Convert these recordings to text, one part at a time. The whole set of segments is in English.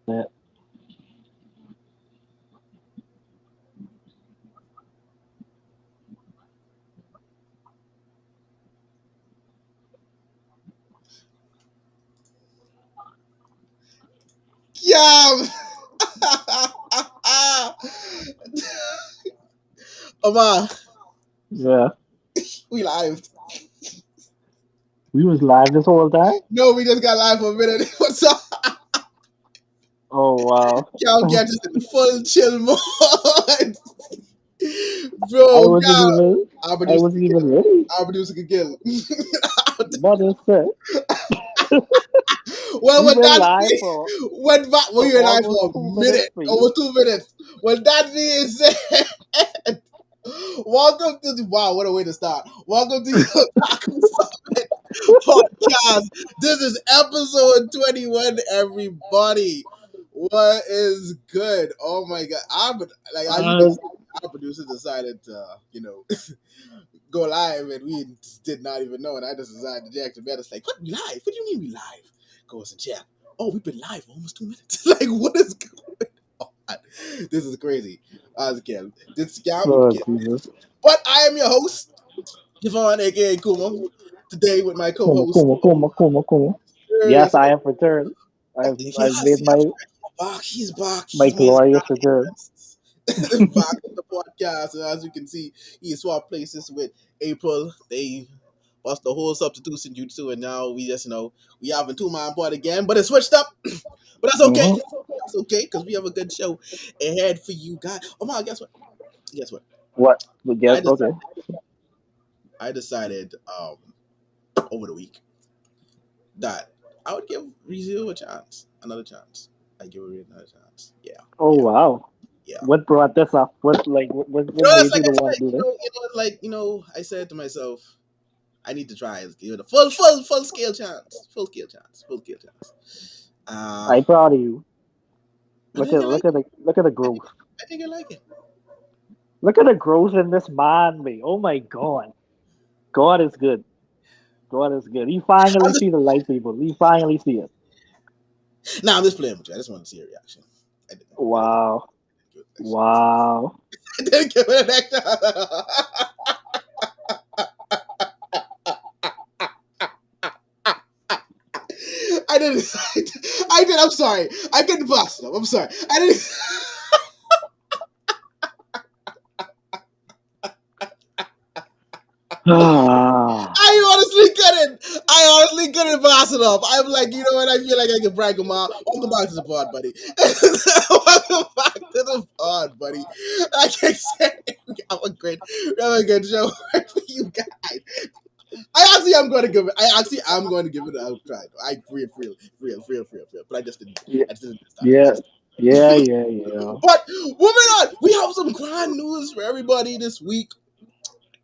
Yeah. Yeah. Omar, Yeah. we live. We was live this whole time. No, we just got live for a minute. What's up? Oh wow. Y'all get us in full chill mode. I Bro, wasn't God. even. Our I producer wasn't can kill. even ready. Our producer can kill. What is that? Well, We when went that live for went back, for we were live almost for a 2 minutes minute, straight. over 2 minutes. When that being said, welcome to the wow, what a way to start. Welcome to the Otaku Summit podcast. This is episode 21, everybody. What is good? Oh my god. Like as you can Uh, see, our producer decided to, go live and we did not even know. And I just decided to jack the bed. It's like, what live? What do you mean we live? Goes in chat. Oh, we've been live for almost 2 minutes. Like, what is going on? This is crazy. As again, this guy we oh begin. Jesus. But I am your host, Javon, aka Kuma, today with my Kuma, co-host. kuma, kuma, kuma, kuma. Yes, Yes, I have returned. I've yes, made my back. He's back. my He's made his glorious return. back to the podcast. And as you can see, he swapped places with April. They lost the whole substitution jutsu, and now we just we having two man part again, but it switched up. But that's okay. Mm-hmm. That's okay because we have a good show ahead for you guys. Oh my, guess what? Guess what? What? But I yes, okay. decided. I decided over the week that I would give Rizio a chance, another chance. I give her another chance. Yeah, Oh yeah, wow. yeah. What brought this up? What That's made like you I the one said. to do this? I said to myself, I need to try and give it a full scale chance, full scale chance. I'm proud of you. I think I like it. Look at the growth. I think I like it. Look at the growth in this man, me. Oh my God. God is good. God is good. We I'm finally just see the light, people. We finally see it. I'm just playing with you. I just want to see your reaction. I didn't. I didn't Wow. give it an extra chance. Wow. I didn't give it an extra. I didn't. I did. I'm sorry. I couldn't box it up. I'm sorry. I didn't. Ah. I honestly couldn't pass it up. I'm like, you know what? I feel like I can brag him out. Welcome back to the pod, buddy. Welcome back to the pod, buddy. Like I said, we have a good show for you guys. I actually am going to give it a try. I real. But Yeah. I just didn't start. Yeah. Yeah. Yeah. Yeah. But moving on, we have some grand news for everybody this week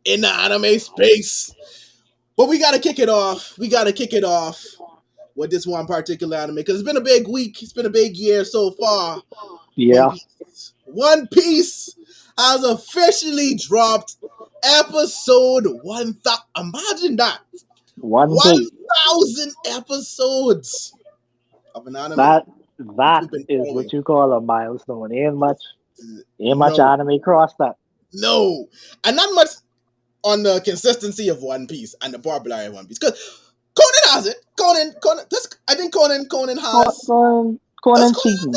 in the anime space. But we gotta kick it off. We gotta kick it off with this one particular anime because it's been a big week. It's been a big year so far. One Yeah. Piece. One Piece has officially dropped episode 1,000. Imagine that. One thing 1,000 episodes of an anime that which that we've been is what following. you call a milestone. Ain't much No, anime cross that. no, and not much on the consistency of One Piece and the popularity of One Piece. Because Conan has it. Conan. I think Conan has. Does Conan Conan? cheating.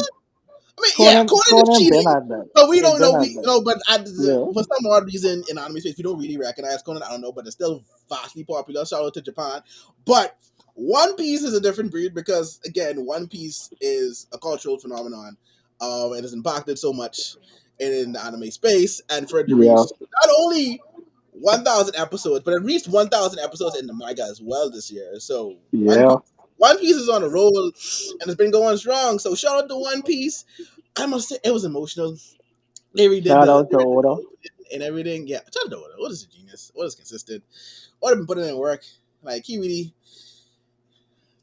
I mean, yeah, Conan is Conan been cheating, at that. but we It don't been know. at that. But Yeah. for some odd reason in anime space, we don't really recognize Conan. I don't know, but it's still vastly popular. Shout out to Japan. But One Piece is a different breed because again, One Piece is a cultural phenomenon. It has impacted so much in the anime space, and for it to Yeah. reach not only 1,000 episodes, but it reached 1,000 episodes in the manga as well this year. So Yeah. One Piece is on a roll, and it's been going strong. So shout out to One Piece. I must say it was emotional. They redid Shout out to the Oda. opening and everything. Yeah, shout out to Oda. Oda's a genius. Oda's consistent. Oda been putting in work. Like he really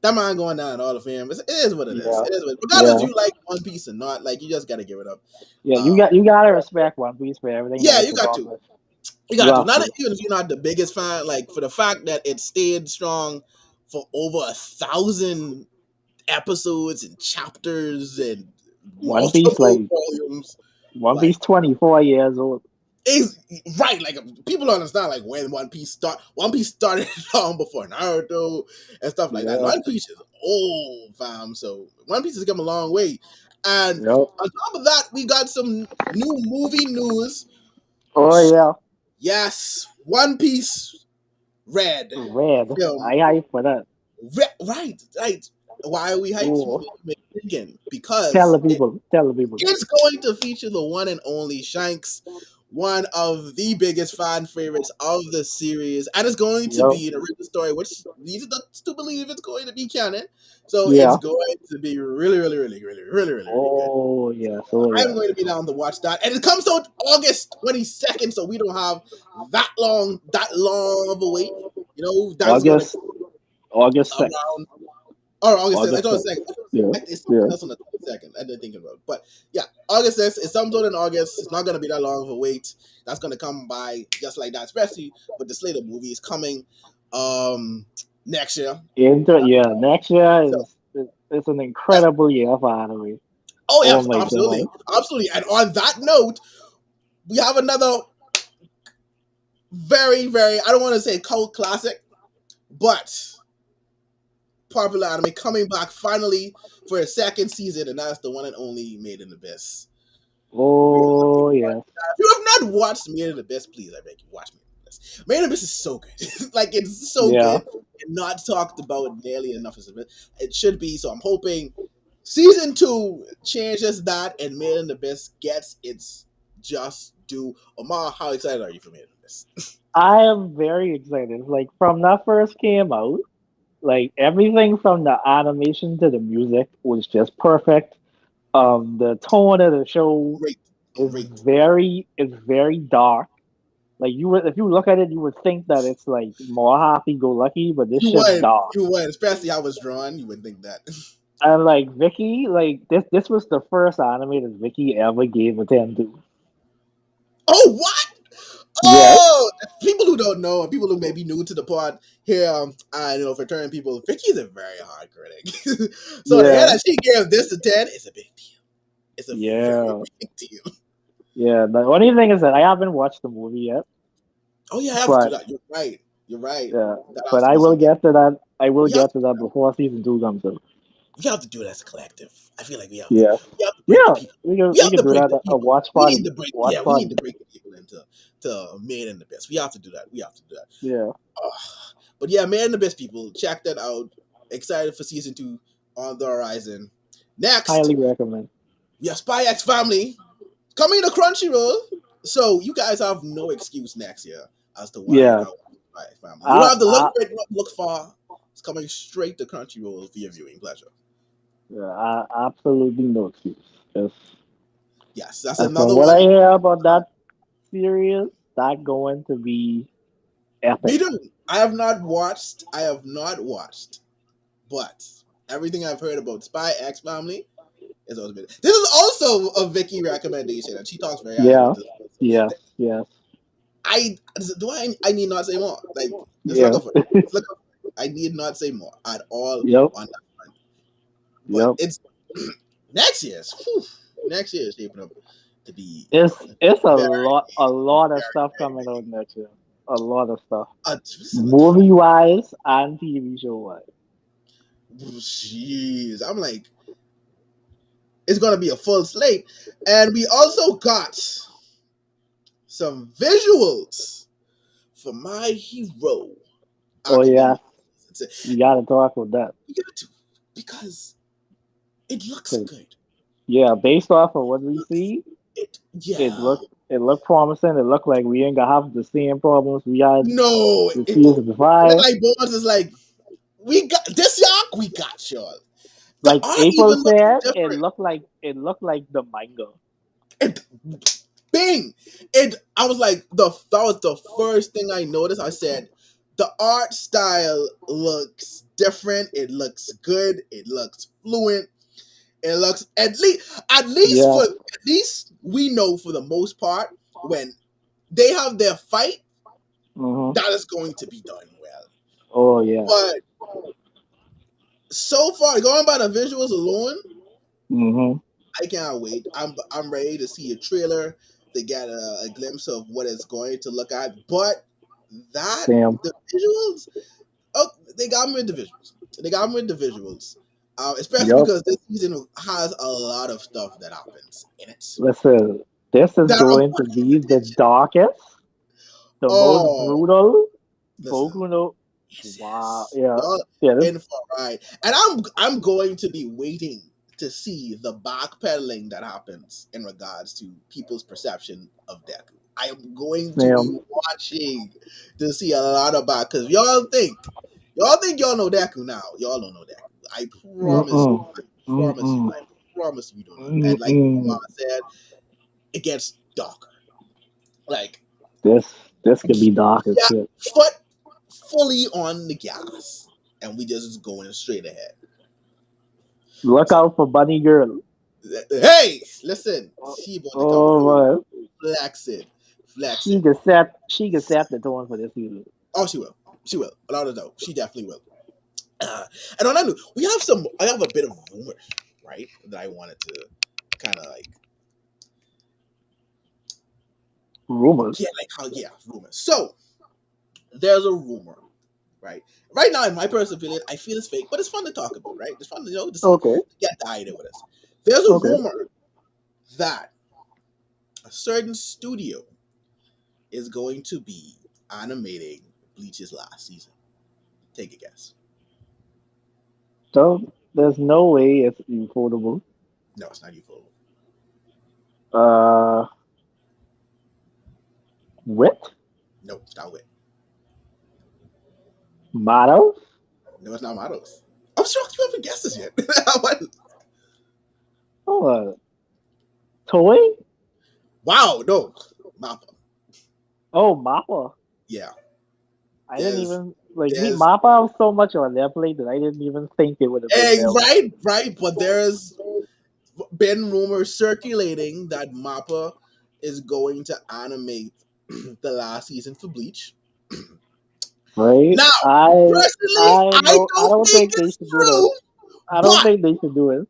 that man going down in all of fame. It is what it is. Yeah. It is what regardless Yeah. you like One Piece or not, like you just gotta give it up. Yeah. Um, You gotta respect One Piece for everything that yeah, it's you got to. accomplished. You You got to. have Not to. even if you're not the biggest fan, like for the fact that it stayed strong for over 1,000 episodes and chapters and One Piece, multiple like volumes. One Like Piece, 24 years old. is right. Like people don't understand like when One Piece start. One Piece started long before Naruto and stuff like that. Yeah, One Piece is old, fam. So One Piece has come a long way. And yep. on top of that, we got some new movie news. Oh yeah, Yes, One Piece Red Red. film. I hype for that. Right, right. Why are we hyped? Oh, Again, tell because the people, tell the people. it's going to feature the one and only Shanks, one of the biggest fan favorites of the series, and it's going to Yep. be an original story, which leads us to believe it's going to be canon. So it's Yeah. going to be really, really, really, really, really, really, really good. Oh yes. Oh I'm yes. going to be down to watch that, and it comes out August 22nd, so we don't have that long of a wait. You know, that is going to August, August come 6th. around. Or August 6th. I August thought it was 6th. second. Yeah. It's Yeah. something else on the 22nd. I didn't think about it. But yeah, August 6th. It's sometime in August. It's not going to be that long of a wait. That's going to come by just like that, especially with the slate of movies coming next year. Yeah. Next year So, is an yeah. incredible year for anime. Oh, yeah, Oh my absolutely. god. Absolutely. And on that note, we have another very, very, I don't want to say cult classic, but popular anime coming back finally for a second season, and that's the one and only Made in Abyss. We are looking Oh forward yes. to that. If you have not watched Made in Abyss, please, I beg you, watch Made in Abyss. Made in Abyss is so good. Like, it's so Yeah. good and not talked about nearly enough as it should be. So I'm hoping season 2 changes that and Made in Abyss gets its just due. Omar, how excited are you for Made in Abyss? I am very excited. Like from that first came out, like everything from the animation to the music was just perfect. The tone of the show Great, is great. very dark. Like you would, if you look at it, you would think that it's like more happy-go-lucky, but this shit's dark. You would, especially how it's drawn, you would think that. And like Vicky, like this was the first anime that Vicky ever gave a 10 to. Oh, what? Yes, Oh, people who don't know, people who may be new to the pod here, I know for turning people, Vicky's a very hard critic. So to hear yeah, that she gave this a 10 is a big deal. It's a very yeah, big deal. yeah. The only thing is that I haven't watched the movie yet, Oh yeah, I have to do but that. You're right. You're right. yeah, That but has to I be will something. get to that. I will We have get to to do that that. before season 2 comes out. We have to do it as a collective. I feel like Yeah, we have to break the yeah. people. We We can have to do break that the a people. watch We need party. to break Watch we need party. to break the people into to Made in the Best. We have to do that. We have to do that. Yeah, But yeah, Man the Best people, check that out. Excited for season 2 on the horizon. Next, highly recommend. we have Spy X Family coming to Crunchyroll. So you guys have no excuse next year as to why you're Yeah, not watching Spy X Family. You don't I, have to look I, for it, you don't have to look far. It's coming straight to Crunchyroll for your viewing pleasure. yeah, absolutely no excuse. Just, Yes, that's and from another what one. I hear about that series, that going to be Me epic. too. I have not watched. I have not watched, but everything I've heard about Spy X Family is always been. This is also a Vicky recommendation, and she talks very highly Yeah, about this. yes, yes, I do. I need not say more. Like just look yeah. up for it. Just look up. I need not say more at all Yep, on that front. But yep. it's next year's. Whew, next year is shaping up to be It's very, a lot of very, stuff very coming big. out next year. A lot of stuff, Just look for movie wise and TV show wise. it. Jeez, I'm like, it's gonna be a full slate, and we also got some visuals for My Hero Oh yeah, Academia. you gotta talk with that. We got to because it looks 'Cause, good. yeah, based off of what we Looks see, it it yeah. looked promising. It looked like we ain't gonna have the same problems we had No, with it season look 5. like Bones is like we got this y'all. We got y'all. The Like art April even looks said, different. it looked like the manga. It bing. It I was like that was the first thing I noticed. I said the art style looks different. It looks good. It looks fluent. It looks Yeah. at least we know for the most part when they have their fight Hmm. that is going to be done well. Oh yeah. But so far, going by the visuals alone, Mm-hmm. I can't wait. I'm ready to see a trailer to get a glimpse of what it's going to look at. But that Damn. the visuals, oh, they got me with the visuals. They got me with the visuals. Especially Yup. because this season has a lot of stuff that happens in it. Listen, this is That are going to worth be the attention. darkest, the most Oh, brutal listen. Boku no. Yes, Wow. yes. Yeah. Y'all Yeah. in for a ride. And I'm going to be waiting to see the backpedaling that happens in regards to people's perception of Deku. I am going to be Damn. watching to see a lot of back because y'all think y'all know Deku now. Y'all don't know Deku. I promise you. Mm-mm. I promise you. Mm-mm. I promise you don't know. And like Mm-mm. Mama said, it gets darker. Like This could be dark as yeah, shit. foot fully on the gas, and we just going straight ahead. Look So, out for Bunny Girl. hey, listen, she about to come Oh through, man. flexing, She flexing. could set the tone for this season. Oh, she will, without a doubt, she definitely will. And on that note, I have a bit of rumors, right, that I wanted to kind of like Rumors. get like how rumors. So there's a rumor, right? Right now, in my personal opinion, I feel it's fake, but it's fun to talk about, right? It's fun to to see, Okay. to get the idea with us. There's a Okay. rumor that a certain studio is going to be animating Bleach's last season. Take a guess. So there's no way it's affordable. No, it's not Ufo. Uh, Wit, No, it's not Wit. Motto, No, it's not Matos. I'm shocked you haven't guessed this yet. oh, Toy, Wow, no. Mappa. oh Mappa. Yeah. I didn't There's even like me. there's Mappa was so much on their plate that I didn't even think it would have been them. right, but there's been rumors circulating that Mappa is going to animate the last season for Bleach. Right? Now, personally, I I know. I don't don't think think they it's should do this. true, I don't but think they should do it.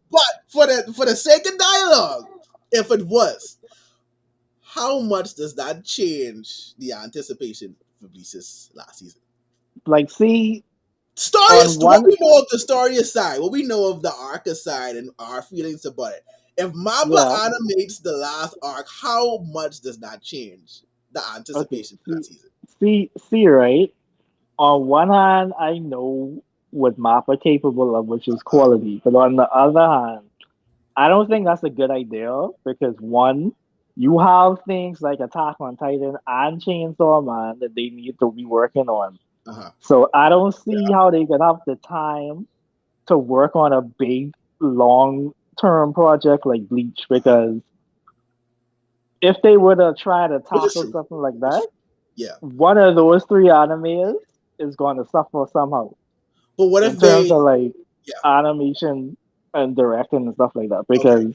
for the sake of dialogue, if it was, how much does that change the anticipation for Bleach's last season? Like, see, Story on is what one, we know of the story aside, what we know of the arc aside, and our feelings about it. If Mappa yeah. animates the last arc, how much does that change the Okay. anticipation for that See, season? right. On one hand, I know what Mappa capable of, which is Uh, quality. But on the other hand, I don't think that's a good idea because one, you have things like Attack on Titan and Chainsaw Man that they need to be working on. uh-huh. So I don't see how they could have the time to work on a big, long term project like Bleach Uh-huh. because if they were to try to Which is tackle true. something like It's that, true. Yeah. one of those three animes is going to suffer somehow But what in if terms of like yeah, animation and directing and stuff like that okay. because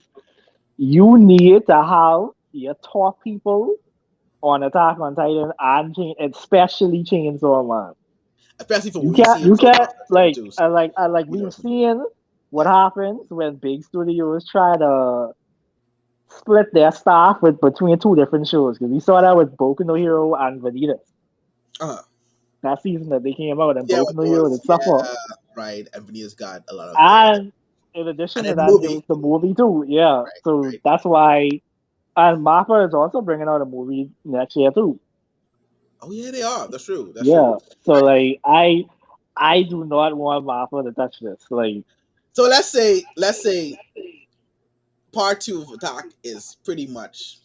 you need to have your top people on Attack on Titan and especially Chainsaw Man. Especially for what You we've can't seen you so far can't from season like two. So, I like you know, we've seen what yeah. happens when big studios try to split their staff with between two different shows because we saw that with Boku no Hero and Vanitas. Uh-huh. That season that they came out and Yeah, Boku what no it Hero was, did suffer. yeah, right. Anthony's got a lot of And in and addition to then the that, there movie. was the movie too. Yeah. Right, So right. that's why and Mappa is also bringing out a movie next year too. Oh yeah, they are. That's true. That's true. Yeah. So Right. like I do not want Mappa to touch this. Like So let's say part two of Attack is pretty much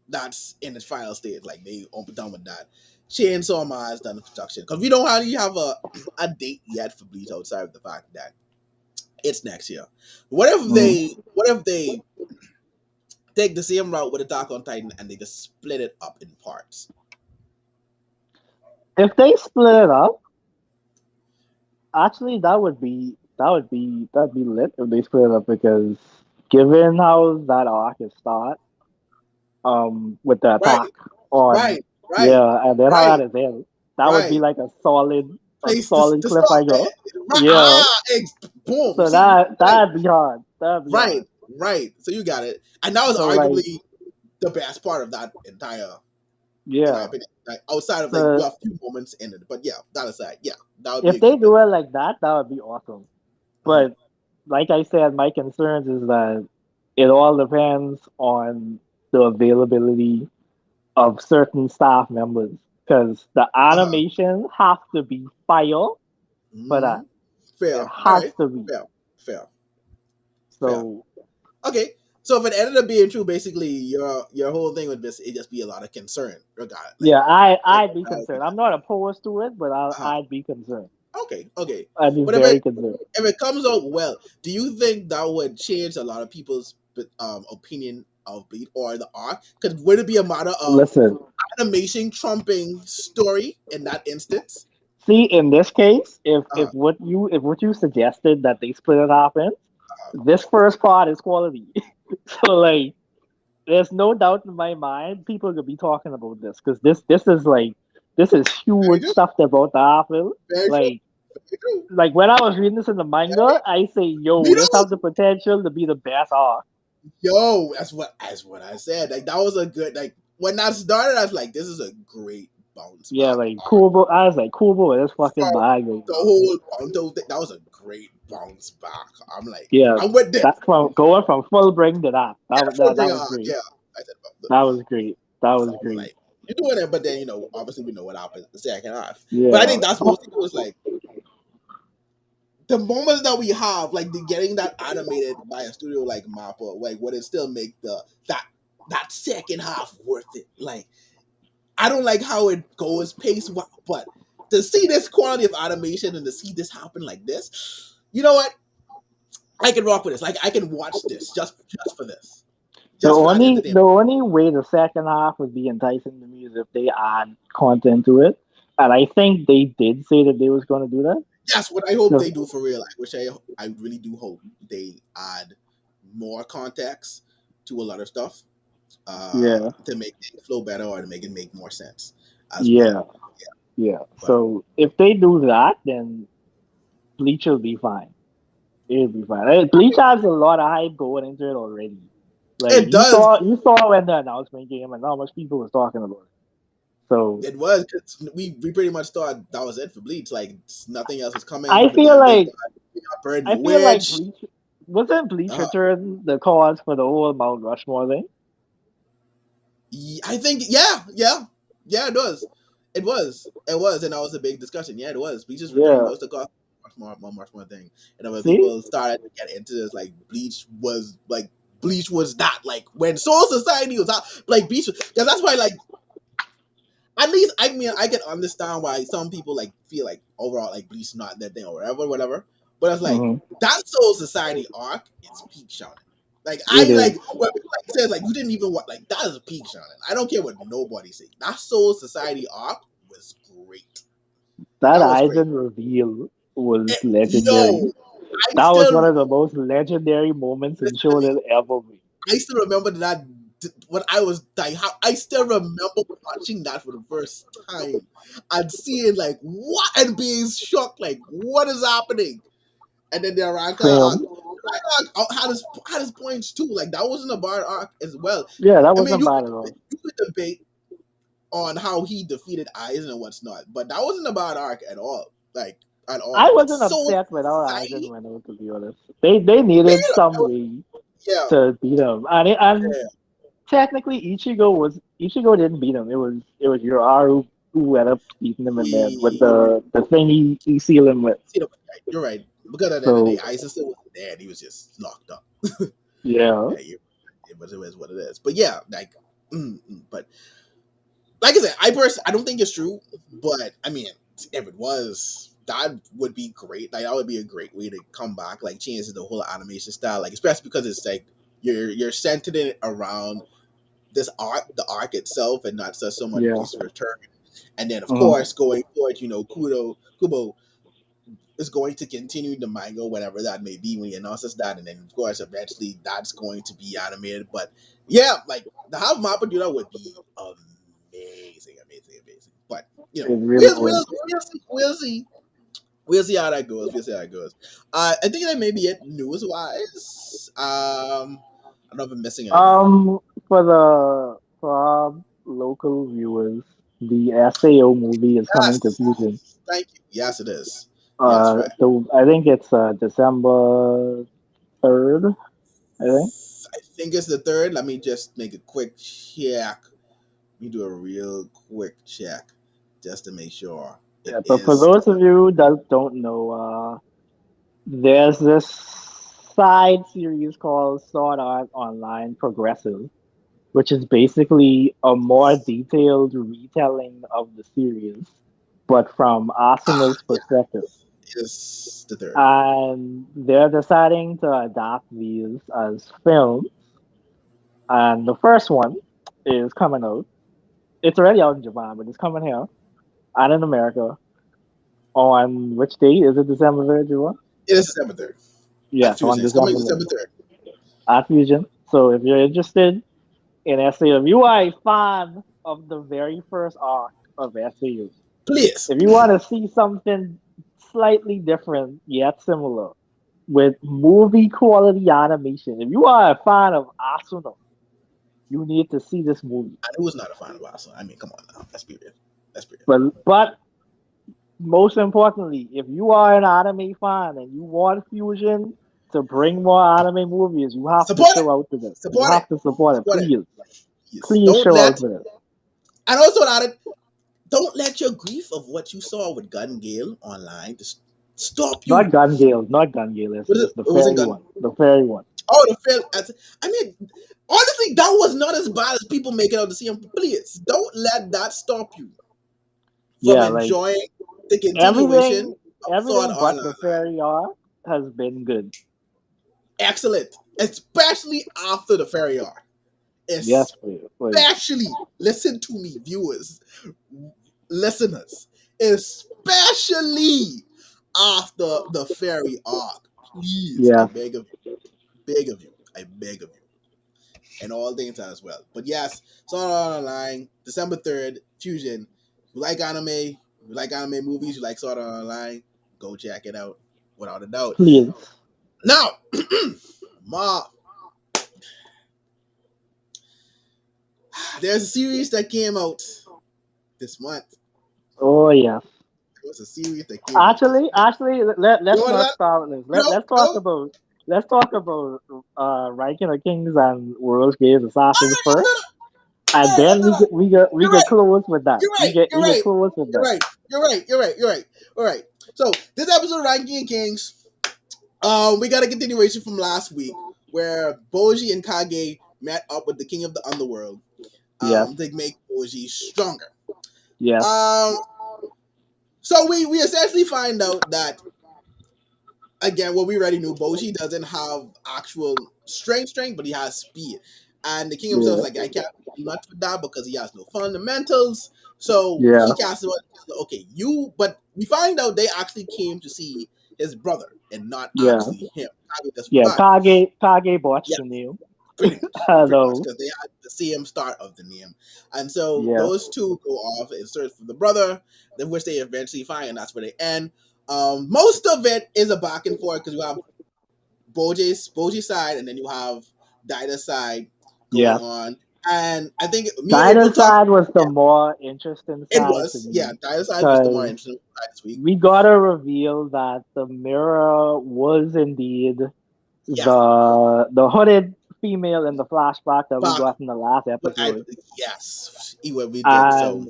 that's in its final stage. Like they done with that. Chainsaw Man has done the production because we don't really have a date yet for Bleach outside of the fact that it's next year. mm. What if they take the same route with Attack on Titan and they just split it up in parts? If they split it up, actually that'd be lit if they split it up because given how that arc is start, with the Right, attack on right, right, yeah, and then how right, that is end, that would be right. like a Place solid to start. cliffhanger. Right, Yeah. Boom. So See, right, that'd be hard. That'd be right, hard. right. So you got it, and that was So like, arguably the best part of that entire, in my yeah. opinion. Like outside of like So a few moments in it, but yeah, that aside, yeah, that would be if a they good thing. do it like that, that would be awesome. Mhm. But like I said, my concerns is that it all depends on the availability of certain staff members because the Uh-huh. animation have to be fire for Hmm. that. Fair. It All has right. to be. Fair. Fair. Fair. So Okay. So if it ended up being true, basically your whole thing would just be a lot of concern regard like yeah, I'd be that would be concerned. I'm not opposed to it, but uh-huh. I'd be concerned. Okay, okay. I'd be But if it very concerned. comes out well, do you think that would change a lot of people's opinion of Bleed or the art? Because would it be a matter of Listen, animation trumping story in that instance? see, in this case, Uh-huh. if what you suggested that they split it up in, this first part is quality. So like, there's no doubt in my mind people could be talking about this because this is Very huge true. stuff about the Apple. Very true. Like Very true. like when I was reading this in the Very true. manga, I say, Me yo, this too. have the potential to be the best arc. Yo, that's what I said. Like that was a good like when I started, I was like, this is a great bounce Yeah, back like arc. Kubo. I was like, Kubo is fucking From bag right the now. whole Bondo thing, that was a great bounce back. I'm like, Yeah, I'm with this. that from going from full bring to that. Yeah, full That bring was on. great. Yeah, I said about That was great. That so was I'm great. like, you're doing it, but then obviously we know what happened the second half. But I Yeah. think that's mostly was like the moments that we have, like the getting that animated by a studio like Mappa, like would it still make that second half worth it? Like I don't like how it goes pace, but to see this quality of animation and to see this happen like this, you know what? I can rock with this. Like I can watch this just for this, just for that The entertainment. only way the second half would be enticing to me is if they add content to it, and I think they did say that they was going to do that. That's what I hope So they do for real. I really do hope they add more context to a lot of stuff yeah, to make things flow better or to make it make more sense as well. yeah, yeah. But So if they do that, then Bleach will be fine. It'll be fine. Bleach has a lot of hype going into it already. Like it does. you saw when the announcement came and how much people was talking about it. So It was 'cause we pretty much thought that was it for Bleach. Like nothing else was coming. I But feel then they like started Bird I the feel like Witch. Bleach wasn't Bleach Uh, Return the cause for the whole Mount Rushmore thing. I think yeah it was. It was, and that was a big discussion. Yeah, it was. Bleach's return Yeah. was the cost much more thing, and then when See? people started to get into this, like Bleach was that like when Soul Society was out, like Bleach, because that's why like at least I mean I can understand why some people like feel like overall like Bleach not that thing or whatever. But it's like Hmm. that Soul Society arc is peak shonen. Like It I like is. when people like says like you didn't even what like that is peak shonen. I don't care what nobody say. That Soul Society arc was great. That That was great. Aizen reveal was Yo, legendary. I That was one still of the most legendary moments in literally shonen ever made. I still remember that when I was like how I still remember watching that for the first time and seeing like what and being shocked like what is happening, and then the Arranca arc. Same. Had his points too. Like that wasn't a bad arc as well. Yeah, that I mean, wasn't bad at all. you could debate on how he defeated Aizen and what's not, but that wasn't a bad arc at all. Like at I all. But wasn't Soul upset with how Aizen Society, went out, to be honest. They man, needed some way yeah, to beat him. And yeah. technically Ichigo didn't beat him. It was Uraru who ended up beating him in there with He, the thing he sealed him with. see, you're right. Because at the end of the So day, Aizen still wasn't there, and he was just locked up. yeah. Yeah, it was what it is. But yeah, like, but like I said, I don't think it's true, but I mean, if it was, that would be great. Like that would be a great way to come back, like change the whole animation style, like especially because it's like you're centered it around this arc, the arc itself, and not so much Yeah. Bleach's return. And then of Mhm. course going forward, Kubo is going to continue the manga, whatever that may be, when he announces that, and then of course eventually that's going to be animated. But yeah, like the have Mappa do that would be amazing. But It really would. we'll see. we'll see how that goes. We'll see how that goes. I think that may be it news wise. I don't know if I'm missing anything. For our local viewers, the SAO movie is coming to Yes, Fusion. thank you. Yes, it is. Yes, right. I think it's December 3rd. I think. I think it's the third. Let me just make a quick check. Let me do a real quick check just to make sure it Yeah, but for is the those of you that don't know, there's this side series called Sword Art Online Progressive, which is basically a more detailed retelling of the series, but from Asuna's yeah, perspective. it is the third. And they're deciding to adapt these as films. And the first one is coming out. It's already out in Japan, but it's coming here and in America on which date? Is it December 3rd, July? It is December third at Yes, on Fusion. It's coming December December 3rd third. at Fusion. So if you're interested in SAO, if you are a fan of the very first arc of SAO, Please. if you want to see something slightly different yet similar with movie quality animation, if you are a fan of Asuna, you need to see this movie. And who is not a fan of Arsenal? I mean, come on now. Let's be real. Let's be real. But most importantly, if you are an anime fan and you want Fusion to bring more anime movies, you have to Support it. show out to this. You Support it. have to support it, Support it. please. Yes. Please Don't show out let to this. and also not it. Don't let your grief of what you saw with Gun Gale online just stop you. Not Gun Gale. What is it? It's the It wasn't fairy Gun. one. The fairy one. Oh, the film. I mean, honestly, that was not as bad as people make it out to see him. Please don't let that stop you from Yeah, like enjoying the continuation everything, of Sword everything Art but the Online. fairy arc has been good. Excellent, especially after the fairy arc. Yes, please. Especially, listen to me, viewers, listeners, especially after the fairy arc. Please, I Yes, beg of you, I beg of you, and all the entire as well. But yes, Sword Art Online, December 3rd, Fusion. You like anime, you like anime movies, you like Sword Art Online, go check it out without a doubt. please. Now, Ma, there's a series that came out this month. Oh yes. It was a series that came out this month. Actually, You let's know not what? start with this. No, no, Let's talk about Ranking of Kings and World's Greatest no, Assassins no, first, no, and no, no, then no, no. we You're get right. close with that. You're right. You're We get right. close with You're that. right. You're right. You're right. You're right. All right. So this episode of Ranking Kings, we got a continuation from last week where Boji and Kage met up with the King of the Underworld Yes, to make Boji stronger. yes, Um, so we essentially find out that again, what we already knew, Boji doesn't have actual strength, but he has speed. And the king himself is yeah, like, I can't do much for that because he has no fundamentals. So yeah, he cast it. Okay, you. But we find out they actually came to see his brother and not yeah, actually him. Kage just yeah. forgot. Kage botched Yeah, the name. pretty much, Hello. because they had the same start of the name, and so Yeah, those two go off and search for the brother, then which they eventually find, and that's where they end. Most of it is a back and forth because you have Boji's side, and then you have Daida's side going yeah. on. And I think me and April Dinah's talked. side was the Yeah, more interesting it side to was. Yeah, me Daida's side was the more because interesting side this week. we got to reveal that the mirror was indeed Yeah, the hooded female in the flashback that we back. got in the last But I episode, yes, what we did. So and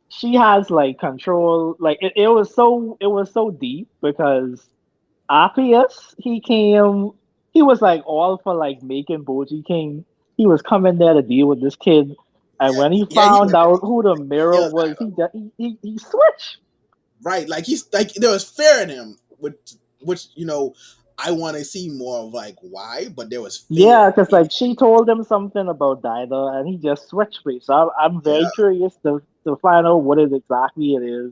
she has like control. Like it was so deep because Appius he was like all for like making Boji king. He was coming there to deal with this kid, and when he yeah, he found went there out to who the mirror kill was, Daida. he switched. Right, like he's like there was fear in him, which I want to see more of like why, but there was Yeah, fear because in like she told him something about Dida, and he just switched me. So I'm yeah, very curious to find out what it exactly it is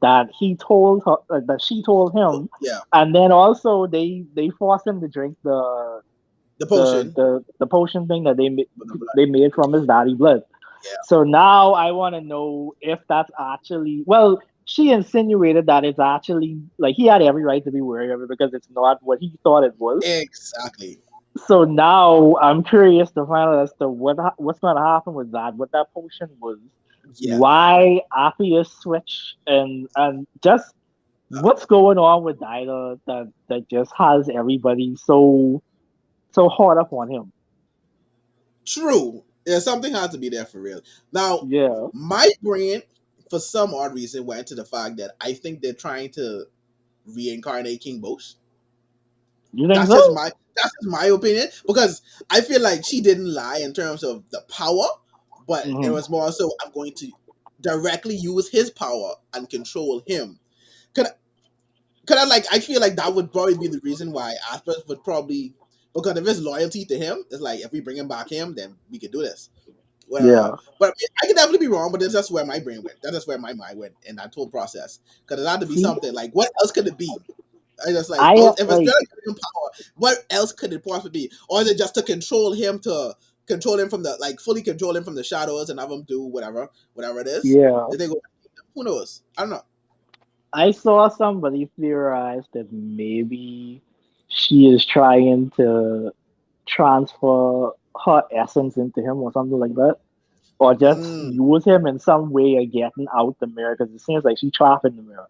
that he told her, that she told him, yeah, and then also they forced him to drink the potion the potion thing that with the blood. they made from his daddy blood. Yeah, So now I want to know if that's actually well. she insinuated that it's actually like he had every right to be worried of it because it's not what he thought it was. Exactly. So now I'm curious to find out as to what's going to happen with that. What that potion was, Yeah. why Appius switch, and just what's going on with Dyna that just has everybody so hard up on him. True. Yeah, something has to be there for real. Now, Yeah, my brain, for some odd reason, went to the fact that I think they're trying to reincarnate King Boast. you think That's so? just my that's just my opinion because I feel like she didn't lie in terms of the power, but it Hmm. was more so I'm going to directly use his power and control him. Could could I like I feel like that would probably be the reason why Aspers would probably because of his loyalty to him, it's like if we bring him back him, then we could do this. Yeah. But I could definitely be wrong, but that's just where my brain went. That's just where my mind went in that whole process. Because it had to be See, something like, what else could it be? I just like, I oh, if it's like gonna give him power, what else could it possibly be? Or is it just to control him from the like fully control him from the shadows and have him do whatever it is? yeah. Did they go? Who knows? I don't know. I saw somebody theorize that maybe she is trying to transfer her essence into him or something like that, or just Mm, use him in some way of getting out the mirror because it seems like she's trapped in the mirror.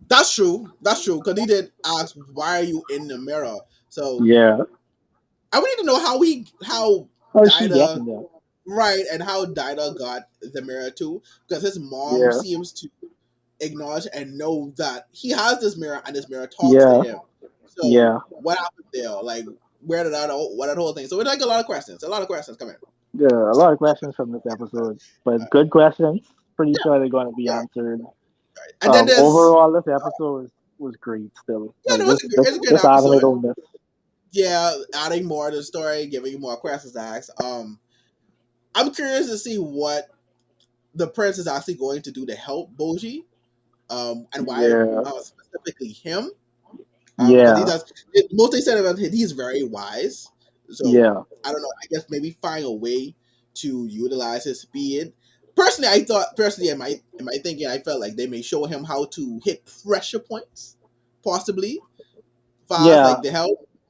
that's true. That's true. Because he did ask, "Why are you in the mirror?" So Yeah. I would need to know how How is she Dinah getting there? right and how Dinah got the mirror too because his mom Yeah. seems to acknowledge and know that he has this mirror and this mirror talks to Yeah. him. So Yeah. what happened there? Like where did that whole thing? So it's like a lot of questions. A lot of questions come in. Yeah. A lot of questions from this episode, but good questions. Pretty sure they're going to be Yeah. answered. And then there's Overall, this episode was great. Still, yeah, like no, this this it's a good this anime episode. don't miss. Yeah, adding more to the story, giving you more questions to ask. I'm curious to see what the prince is actually going to do to help Boji. And why Yeah. specifically him? Because he Yeah. does. Mostly said about him, he's very wise. So Yeah. I don't know. I guess maybe find a way to utilize his speed. Personally, in my thinking, I felt like they may show him how to hit pressure points, possibly fast, Yeah. like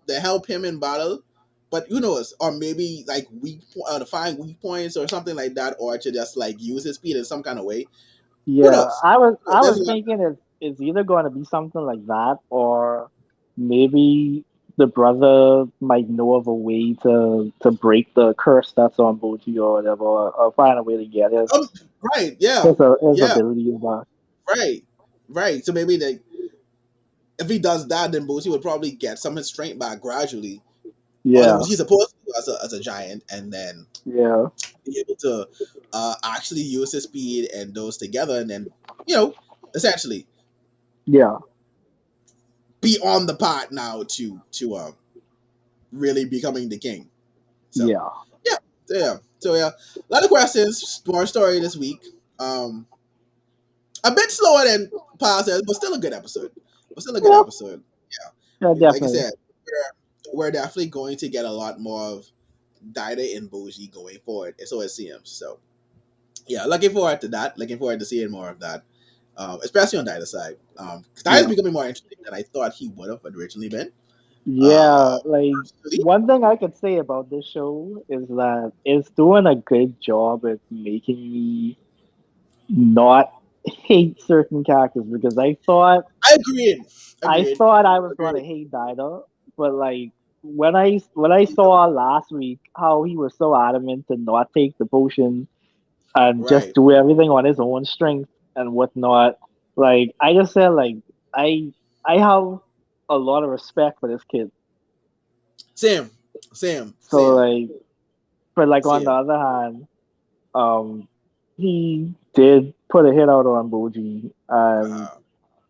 they help him in battle. But who knows? Or maybe like to find weak points or something like that, or to just like use his speed in some kind of way. Who Yeah, knows? I was I There's was a lot. thinking it's either going to be something like that or maybe the brother might know of a way to break the curse that's on Boji or whatever, or find a way to get Um, right, yeah, his yeah, abilities back. right, right. So maybe if he does that, then Boosie would probably get some of his strength back gradually, or Yeah, he's supposed to as a giant, and then yeah, be able to actually use his speed and those together, and then you know, essentially yeah, be on the pot now to really becoming the king. So yeah. yeah, so yeah, a lot of questions, more story this week. Um, a bit slower than past, but still a good episode. But still a good Yeah, episode. yeah, Like I definitely. said, we're definitely going to get a lot more of Daida and Bougie going forward. So it seems. So yeah, looking forward to that. Looking forward to seeing more of that, especially on Daida's side. Daida's Yeah, becoming more interesting than I thought he would have originally been. yeah. Uh, Like Personally, one thing I could say about this show is that it's doing a good job at making me not hate certain characters because I agreed. I Agreed. thought I was gonna Agreed. hate Dido, but like when I saw last week how he was so adamant to not take the potion and just Right. do everything on his own strength and whatnot, like I just said like I I have a lot of respect for this kid. Same. Same. So Same. like but like on the Same. other hand, um he did put a hit out on Boji and Uh,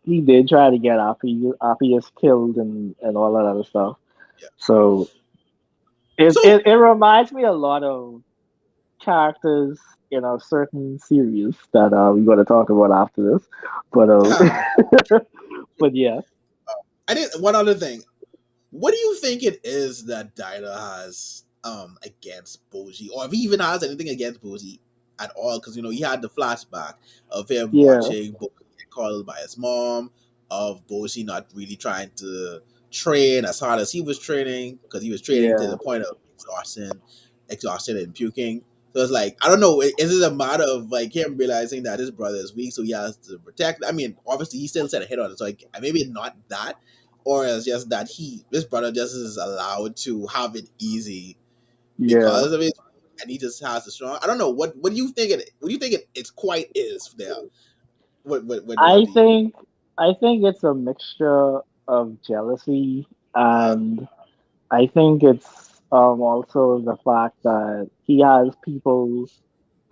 he did try to get Appius killed and all that other stuff. yeah. So it, So it, it reminds me a lot of characters in a certain series that we're going to talk about after this. But but yeah, I did one other thing. What do you think it is that Daida has against Boji, or if he even has anything against Boji at all, because he had the flashback of him Yeah, watching Boshi get coddled by his mom, of Boshi not really trying to train as hard as he was training, because he was training to yeah, the point of exhaustion and puking. So it's like, I don't know, is it a matter of like him realizing that his brother is weak, so he has to protect? I mean, obviously he still set a hit on it, so like maybe it's not that, or it's just that his brother just is allowed to have it easy yeah. because of it, and he just has the strong. I don't know what do you think it. What do you think it's quite is there? With I Monty? think I think it's a mixture of jealousy, Uh, and I think it's also the fact that he has people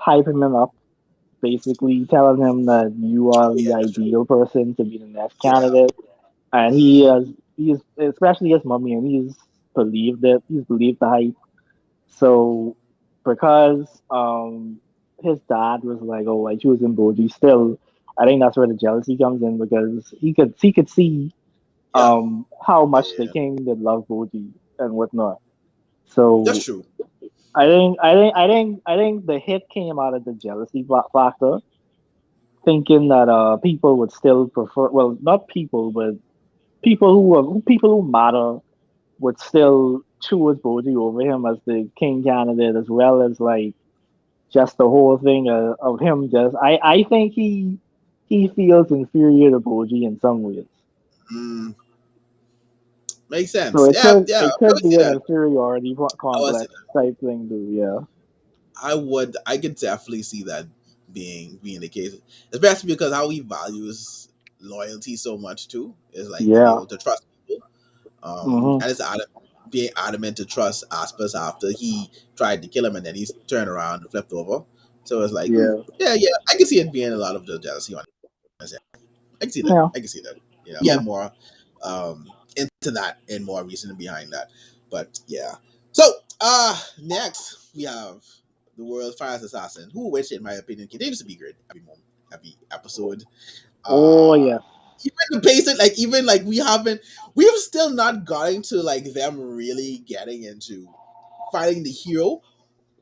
hyping him up, basically telling him that you are oh the yeah, that's true. ideal person to be the next Yeah. candidate, and Mm, he's especially his mummy, and he's believed it. He's believed the hype. So because his dad was like, "Oh, I choose him, Boji," still, I think that's where the jealousy comes in because he could see yeah. how much the Yeah. king did love Boji and whatnot. That's So true. I think the hit came out of the jealousy factor, thinking that people would still prefer, well, not people, but people who matter would still choose Boji over him as the king candidate, as well as like just the whole thing of him. Just I think he feels inferior to Boji in some ways. Mm, makes So sense. it Yeah, could yeah. it I could would see be an that. inferiority I would see complex that. type thing too. Yeah. I would. I could definitely see that being the case, especially because how he values loyalty so much too is like being Yeah. able to trust people. Mhm. And being adamant to trust Aspers after he tried to kill him and then he's turned around and flipped over. So it's like, Yeah. yeah, yeah, I can see it being a lot of the jealousy on his end. I can see that. Yeah. I can see that. Yeah. Get more into that and more reason behind that. But yeah. So next we have the world's finest assassin, who, which in my opinion continues to be great every moment, every episode. Oh uh yes. Even the pacing, like even like we have still not gotten to like them really getting into fighting the hero,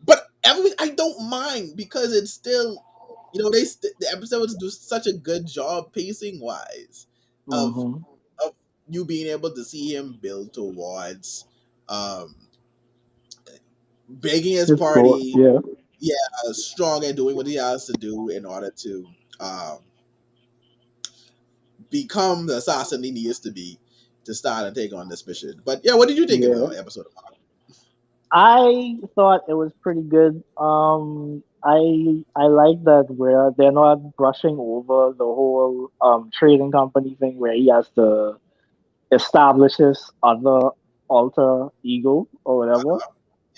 but I don't mind because it's still, the episodes do such a good job pacing wise of Mhm. of you being able to see him build towards um begging his It's cool. party, Yeah. yeah, strong and doing what he has to do in order to um become the assassin he needs to be to start and take on this mission. But yeah, what did you think of the Yeah. episode? I thought it was pretty good. I like that where they're not brushing over the whole trading company thing where he has to establish his other alter ego or whatever.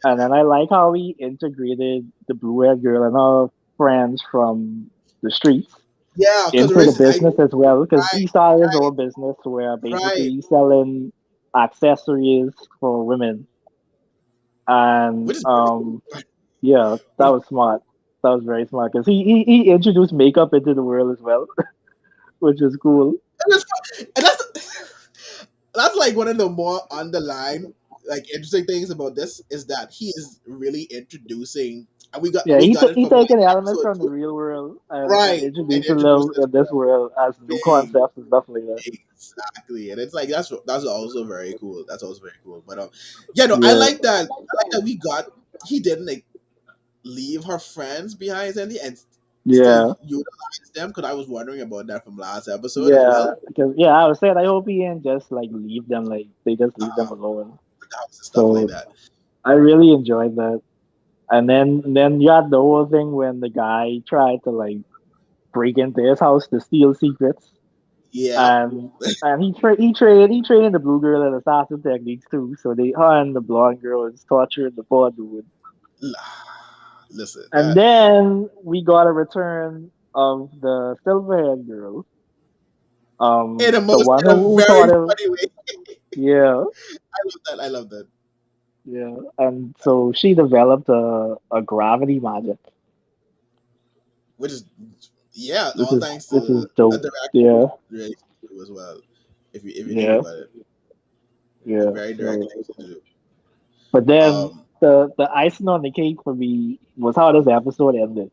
And then I like how he integrated the blue haired girl and her friends from the streets Yeah, because into the originally, business as well, because right, he started his own business where basically right, he's selling accessories for women. And which is pretty, yeah, that which, was smart. That was very smart because he introduced makeup into the world as well, which is cool. and that's like one of the more underlying like interesting things about this is that he is really introducing, and Yeah, we got it he from taking last elements episode from the too, real world and right, and introducing them introducing this in this world as new big. concepts and stuff like that. Exactly, and it's like that's also very cool. That's also very cool. But yeah, no, I Yeah, like that. I like that we got. He didn't like leave her friends behind and still yeah, utilize them, because I was wondering about that from last episode as yeah. well. Because yeah, I was saying I hope he didn't just like leave them like they just leave them alone. With the house and stuff like So that. I really enjoyed that. And then you had the whole thing when the guy tried to like break into his house to steal secrets, Yeah, and he trained the blue girl in assassin techniques too. So her and the blonde girl is torturing the poor dude. listen, And then we got a return of the silver haired girl, the one in a who very taught him. funny way. Yeah, I love that. I love that. yeah. And so she developed a gravity magic, Which is, yeah, which all is thanks to which is a dope. direct Yeah, relation to do as well. If you think yeah, about it, a yeah. very direct So, connection to do. but then Um, the icing on the cake for me was how this episode ended.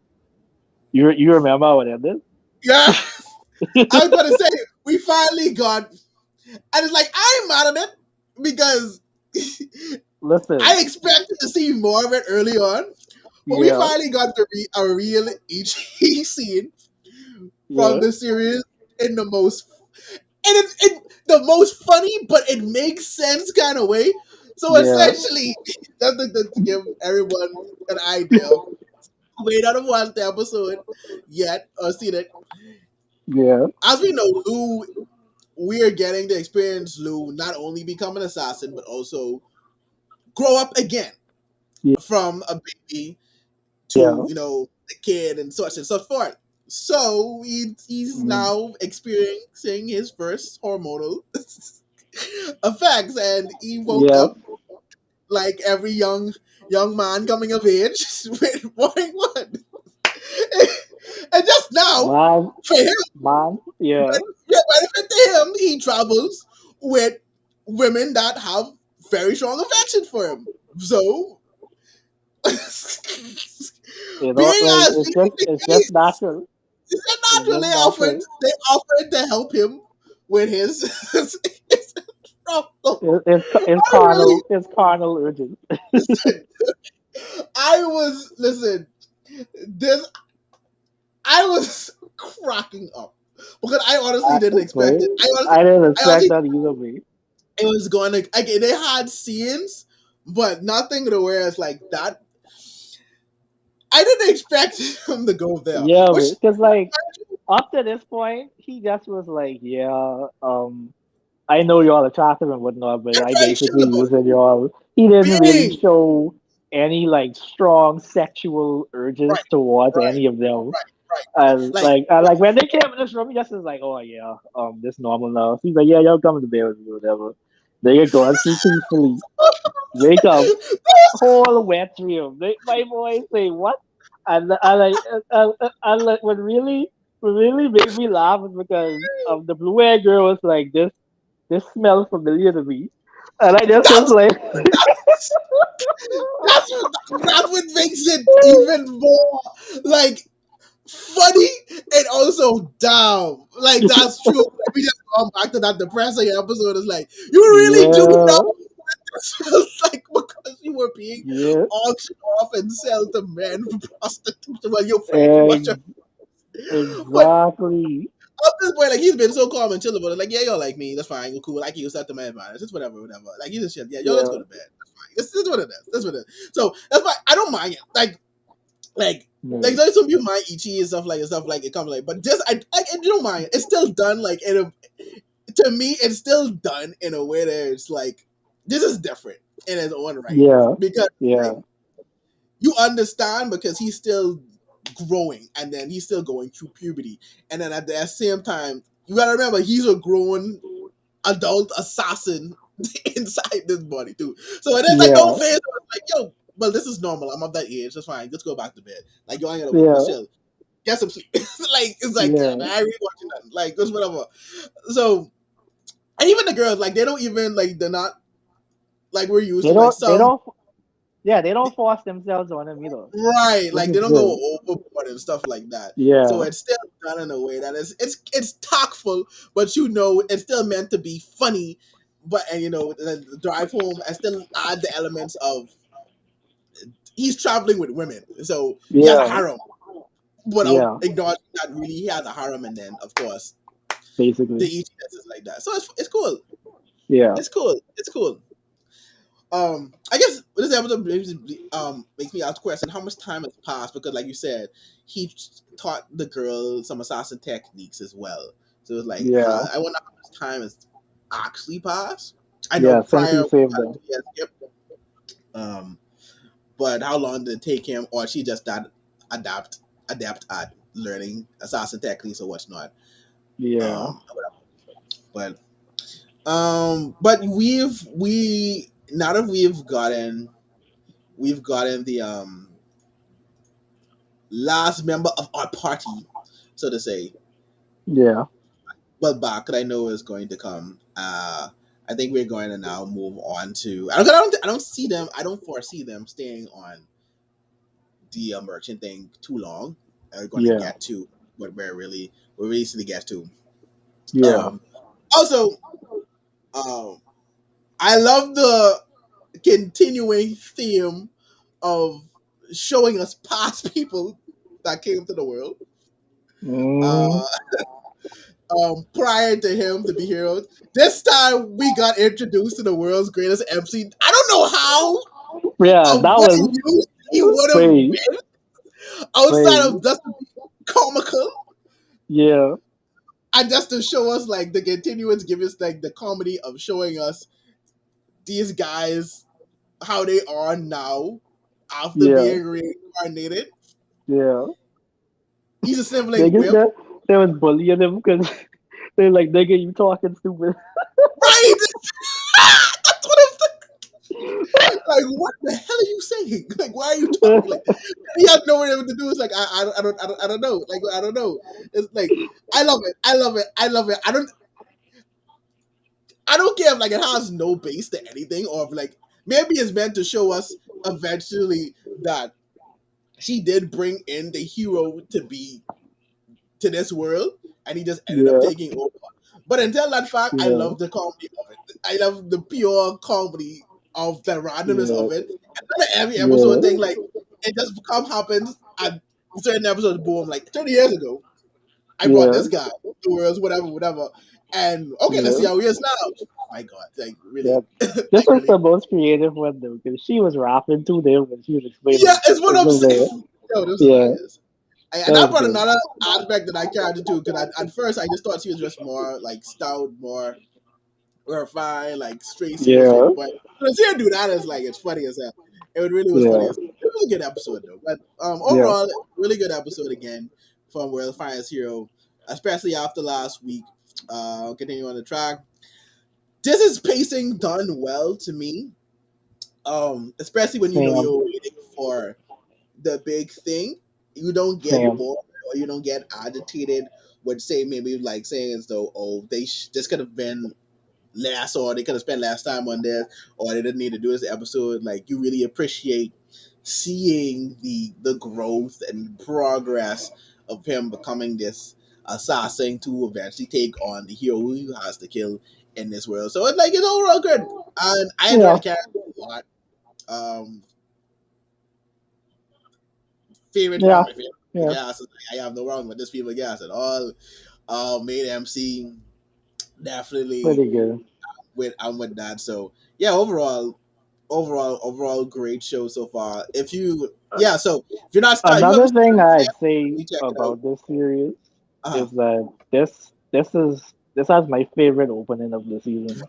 You remember how it ended? Yeah, I was gonna say we finally got, and it's like I'm mad at it because Listen, I expected to see more of it early on, but we yeah, finally got to a real Ichi scene from yeah, the series in the most, and it the most funny, but it makes sense kind of way. So yeah, essentially, just to give everyone an idea, we don't watch the episode yet or seen it. yeah, As we know, Lou, we are getting to experience Lou not only become an assassin, but also grow up again from a baby to, yeah, a kid and so forth. So he's mm, now experiencing his first hormonal effects, and he woke yeah. up like every young man coming of age with boring one. And just now, Man, for him, man, yeah. benefit to him, he travels with women that have very strong affection for him. So, being Like as being the it's just case, natural. they It's just naturally offered natural. to help him with his struggle. It's I really carnal. It's carnal urges. listen. I was listen. This I was cracking up because I honestly didn't expect it. I didn't I expect honestly that either, me. it was going to. Okay, they had scenes, but nothing to where it's like that. I didn't expect him to go there. Yeah, Which because like up to this point, he just was like, yeah, I know y'all attractive and whatnot, but I'm I very chill basically about using y'all. He didn't really being show any like strong sexual right, urges towards right, any of them. right. Like And like when they came in this room, he just was like, oh yeah, this normal now. He's like, yeah, y'all come to bed with me, whatever. There you go, and sleep peacefully. Wake up, whole wet dream. My boy say what? And like what really made me laugh is because the blue hair girl was like this smells familiar to me, and I just was that's like, that's what makes it even more like funny and also dumb. Like that's true. Like, we just come back to that depressing episode. It's like you really do know yeah, it's like because you were being yeah, auctioned off and sold to men for prostitution. Well, your friends, but ex- but exactly, up this point, like he's been so calm and chill about it. Like, yeah, y'all like me, that's fine, you're cool. Like you stuff to my advantage. It's whatever. Like he's just shit. Yeah, yo, let's go yeah, to bed. That's fine. This is what it is. That's what it is. So that's why I don't mind it. Like yeah, there's some people mind Ichi and stuff like it comes like, but just I don't mind. It's still done like in a to me, it's still done in a way that it's like this is different in its own right yeah, because yeah, like you understand because he's still growing and then he's still going through puberty and then at the same time you gotta remember he's a grown adult assassin inside this body too. So it is like yeah, don't face it like yo, well this is normal. I'm of that age. That's fine. Let's go back to bed. Like yo, I ain't gonna wake. Let's yeah, chill. Get some sleep. Like it's like yeah, yeah. I ain't watching that. Like it's whatever. So and even the girls like they don't even like they're not like we're used They to like don't, they some don't, yeah, they don't force themselves on him either, right which like is they don't go good. overboard and stuff like that. So Yeah, it's still done in a way that is it's tactful, but you know it's still meant to be funny. But and the drive home and still add the elements of he's traveling with women, so he has a yeah, harem without yeah. acknowledging that really he has a harem, and then of course the Basically, eatiness is like that. So it's cool. yeah. It's cool. It's cool. I guess this episode makes me ask the question: how much time has passed? Because, like you said, he taught the girl some assassin techniques as well. So it's like, Yeah, I wonder how much time has actually passed. I know yeah. Since prior he we saved had them. a skip, um, but how long did it take him, or she just that adapt adept at learning assassin techniques or whatnot? Yeah, But but we now that we've gotten the last member of our party, so to say, yeah, but back that I know is going to come. I think we're going to now move on to. I don't see them. I don't foresee them staying on the merchant thing too long. are going to Yeah. get to what we're really to get to. Yeah. Um, Also, um, I love the continuing theme of showing us past people that came to the world. Mm, Uh, Prior to him to be heroes, this time we got introduced to the world's greatest MC. I don't know how yeah, of that what was use he would have wait, been outside wait. of just to be comical Yeah, and just to show us like the continuance, give us like the comedy of showing us these guys how they are now after yeah, being reincarnated. yeah. He's a sibling Niggas whip, that they was bullying him because they're like, nigga, you talking stupid. right? That's what I'm like. What the hell are you saying? Like, why are you talking? Like, he had nowhere to do. It's like I don't know. Like I don't know. It's like I love it. I love it. I love it. I don't care if like it has no base to anything or if like maybe it's meant to show us eventually that she did bring in the hero to be to this world and he just ended up yeah, taking over. But until that fact, I yeah, love the comedy of it. I love the pure comedy of the randomness yeah, of it. And then every episode yeah, thing, like it just come happens and certain episodes boom, like 30 years ago, I brought yeah, this guy, the world's whatever, whatever. And okay, let's yeah, see how he is now. My God, like yeah. really, This like was really. the most creative one though, because she was rapping too there when she was Yeah, explaining it's what it. I'm So there. saying. Yo, this is Yeah, hilarious. And that I was brought good. another aspect that I carried too, because at first I just thought she was just more like stout, more refined, like straight serious Yeah, lady. But to see her do that is like it's funny as hell. It really was funny yeah, as hell. It was a good episode though. But yeah. overall, really good episode again from World's Finest Hero, especially after last week. Continuing on the track. This is pacing done well to me. Especially when you know Sam, you're waiting for the big thing, you don't get Sam. bored or you don't get agitated with say maybe like saying as though this could have been last or they could have spent last time on this or they didn't need to do this episode. Like you really appreciate seeing the growth and progress of him becoming this assassin to eventually take on the hero who he has to kill in this world. So it's like it's overall good. And I enjoy Yeah, the character a lot. Um, favorite one yeah, of my favorite yeah. gas. I have no wrong with this people gas at all. Made MC definitely Pretty good. with I'm with that. So yeah, overall great show so far. If you yeah, so if you Another haven't thing started I'd yet, say you check it out. about this series Uh-huh. is that this has my favorite opening of the season.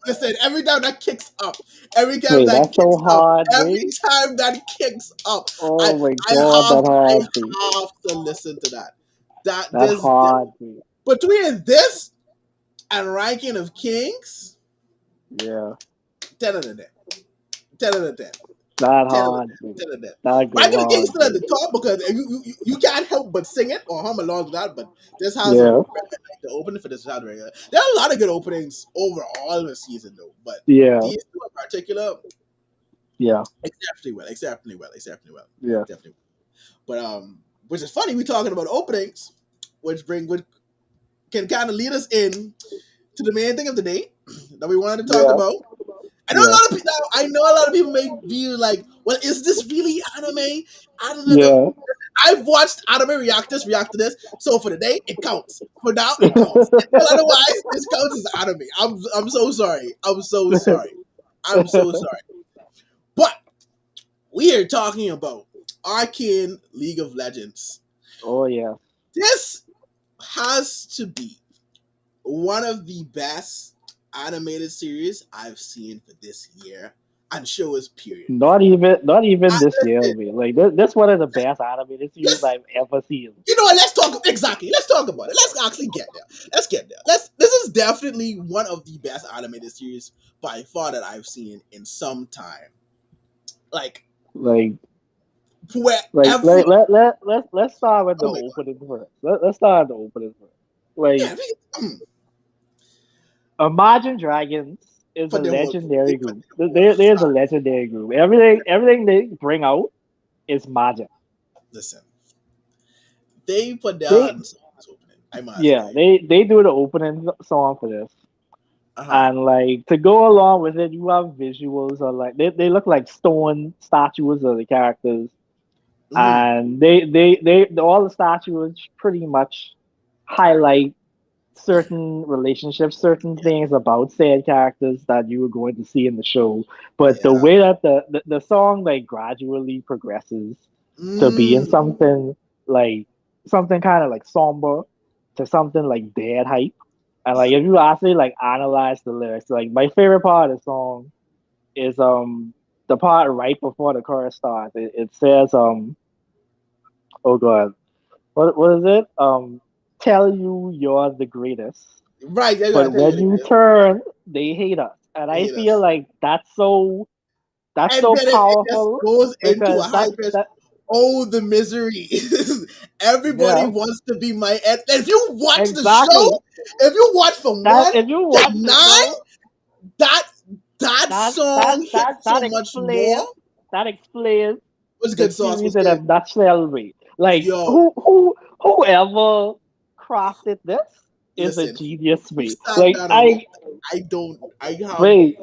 Listen, every time that kicks up, every time Wait, that that's so kicks up, hard, every wait. time that kicks up, I Oh my I god, that I hard, wait. have to listen to that. That That this hard, wait. between this and Ranking of Kings, Yeah, 10 out of 10. 10 out of 10. that 10 out of hard, 10. wait. 10 out of 10. That go Ranking of Kings hard, still at wait. the top because you can't help but sing it or hum along with that, but this has Yeah, like the opening for this has regular. There are a lot of good openings overall this season though, but yeah, these two in particular, yeah, exceptionally well. yeah, Definitely. But which is funny, we're talking about openings, which can kind of lead us in to the main thing of the day that we wanted to talk yeah, about. yeah, I know a lot of people may be like, "Well, is this really anime?" I don't know. yeah. I've watched anime react to this, so for the day it counts. For now, it counts. Until otherwise, this counts as anime. I'm so sorry. I'm so sorry. I'm so sorry. But we are talking about Arcane League of Legends. Oh yeah. This has to be one of the best animated series I've seen for this year and shows period. Not even this year, Listen, man. Like this one of the best animated series let's I've ever seen. you know what? Let's talk exactly. Let's talk about it. Let's actually get there. Let's get there. This is definitely one of the best animated series by far that I've seen in some time. Like Like where like every like let's start with the oh my god. opening first. Let's start with the opening first. Like Yeah, Imagine Dragons is a put them hold. legendary Put group. them hold There's a aside. legendary group. Everything they bring out is magic. Listen. they put They down this opening. I must yeah, say. they do the opening song for this. Uh-huh. And like to go along with it, you have visuals of like they look like stone statues of the characters. Hmm. And all the statues pretty much highlight certain relationships, certain things about said characters that you were going to see in the show. But the Yeah. way that the song like gradually progresses to being Mm. like something kind of like somber to something like dead hype. And like Yeah. if you actually like analyze the lyrics, like my favorite part of the song is the part right before the chorus starts. It says oh god, what is it? Tell you you're the greatest. Right. I gotta But tell you when you turn, they hate us. And they I hate feel us. like that's And so then it just powerful goes into a because high pitch. Oh, the misery. Everybody yeah, wants to be my and if you watch the exactly. show, if you watch from That 1 if you to watch the 9, show, that that song hits so that much more. explains What's the good sauce? series What's in a good? nutshell way. Like Yo, whoever crafted this is a listen, genius you way. sat Like down and I don't I have wait,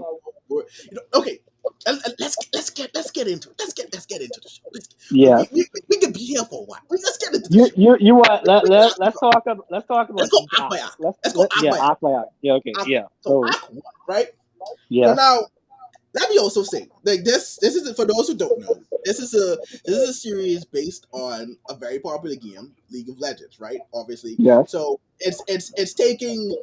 okay. Let's get into it. Let's get into the show. yeah. We can be here for a while. Let's get into the You show. you want let's talk Let's about go each act act. by act. Let's go act Yeah, by act. act by act. Yeah, okay, yeah. So act 1, right? So Yes, now let me also say, like this is for those who don't know, this is a series based on a very popular game, League of Legends, right? Obviously, yes, so it's taking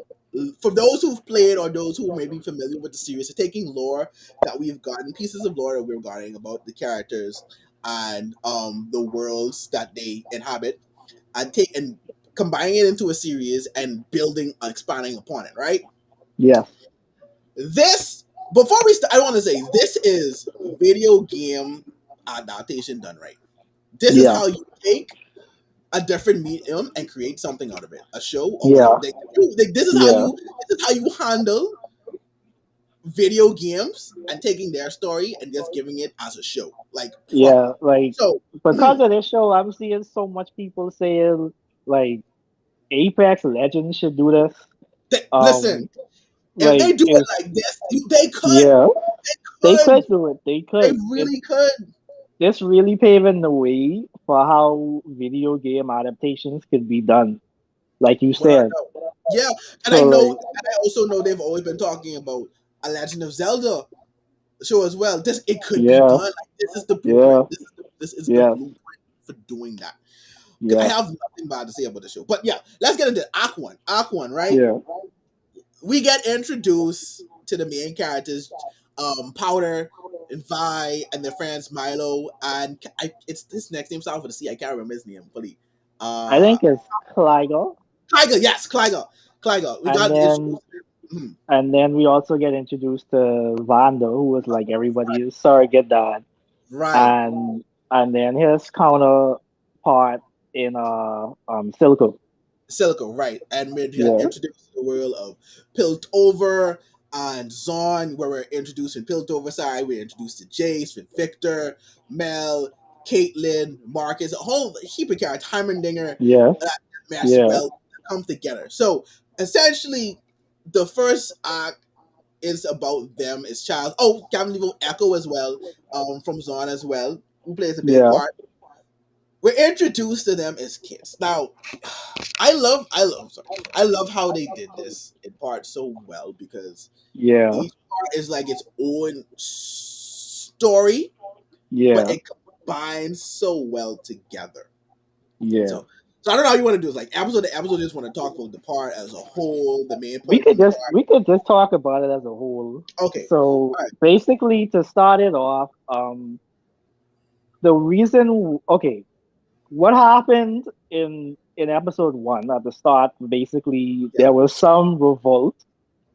for those who've played or those who may be familiar with the series, it's taking lore that we've gotten, pieces of lore that we've gotten about the characters and the worlds that they inhabit, and combining it into a series and building, expanding upon it, right? yes, This before we start, I want to say this is video game adaptation done right. This is yeah, how you take a different medium and create something out of it. A show or whatever. yeah, This is how yeah, you handle video games and taking their story and just giving it as a show, like proper. yeah. Like So because of this show, I'm seeing so much people saying like Apex Legends should do this. listen, Um, if they like do it if like this, they could, yeah, they could, could do it. They they could. really could. This really paving the way for how video game adaptations could be done. Like you Without a said. doubt. Yeah, and So like I also know they've always been talking about a Legend of Zelda show as well. This it could be yeah, done. Like, this is the blueprint. yeah, This is the yeah, blueprint for doing that. I yeah, have nothing bad to say about the show. But yeah, let's get into Aquan. Aquan, right? yeah, We get introduced to the main characters, Powder and Vi and their friends Milo and it's his next name starts with a C. I can't remember his name fully. I Uh, think it's Clygo. Kleiger, yes, Kleiger. We And got introduced. then Mhm. we also get introduced to Vando, who was like everybody's surrogate dad. Right. And then his counterpart in Silco. Silico, right. And we're Yeah, introduced to the world of Piltover and Zon, where we're introducing Piltover side. We're introduced to Jace, with Victor, Mel, Caitlyn, Marcus, a whole heap of characters, Heimerdinger, yeah, mesh yeah, well come together. So essentially, the first act is about them as child. Oh, can't leave out Echo as well, from Zon as well, who plays a big yeah, part. We're introduced to them as kids. Now, I love how they did this in part so well because yeah, each part is like its own story, but yeah, it combines so well together. yeah. So I don't know how you want to do this. Like episode to episode, just want to talk about the part as a whole, the main We point could from the just part. we could just talk about it as a whole. Okay, So all right, basically, to start it off, the reason, okay, what happened in episode one at the start? Basically, yeah, there was some revolt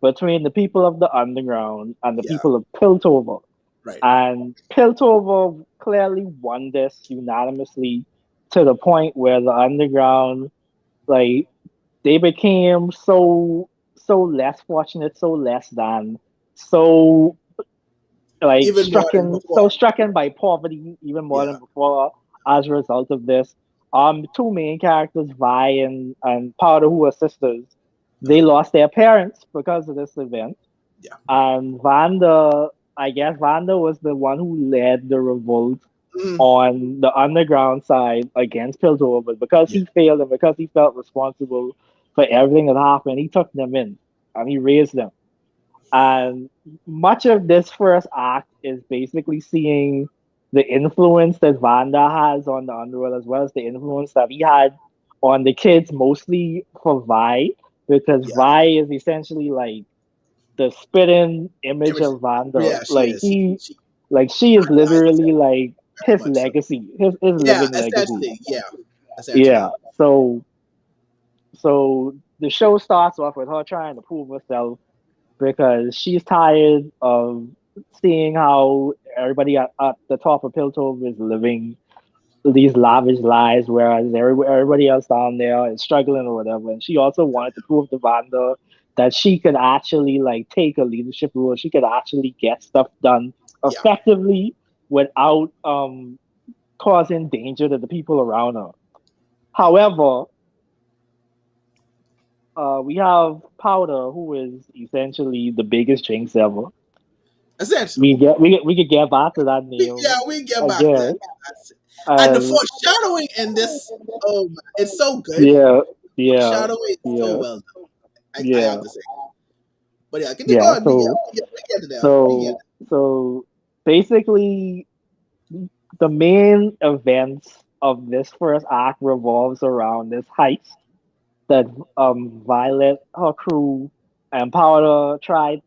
between the people of the underground and the yeah, people of Piltover, right. and Piltover clearly won this unanimously to the point where the underground, like, they became so less fortunate, so less than, so like Even more than before. stricken by poverty even more Yeah, than before as a result of this. two main characters, Vi and Powder, who were sisters, they Uh-huh. lost their parents because of this event. Yeah. And Vanda, I guess Vanda was the one who led the revolt Mm, on the underground side against Piltover, but because yeah. he failed and because he felt responsible for everything that happened, he took them in and he raised them. And much of this first act is basically seeing the influence that Vanda has on the underworld, as well as the influence that he had on the kids, mostly for Vi, because Yeah. Vi is essentially like the spitting image Image. of Vanda. Yeah, she is. She Like she is idolizes literally him like very his much so. legacy, his Yeah, living legacy. essentially. Yeah, Yeah. essentially. So the show starts off with her trying to prove herself because she's tired of seeing how everybody at the top of Piltover is living these lavish lives, whereas everybody else down there is struggling or whatever. And she also wanted to prove to Vanda that she could actually like take a leadership role. She could actually get stuff done Yeah. effectively without causing danger to the people around her. However, we have Powder, who is essentially the biggest jinx ever. Essentially. We could get back to that name Yeah, we get back to that. again. And the And foreshadowing in this, oh man, it's so good. yeah, yeah, Foreshadowing is so yeah, well done. I have yeah, to say. But yeah, continue yeah. on. So We get to there. We get so so basically, the main events of this first act revolves around this heist that Violet, her crew, and Powder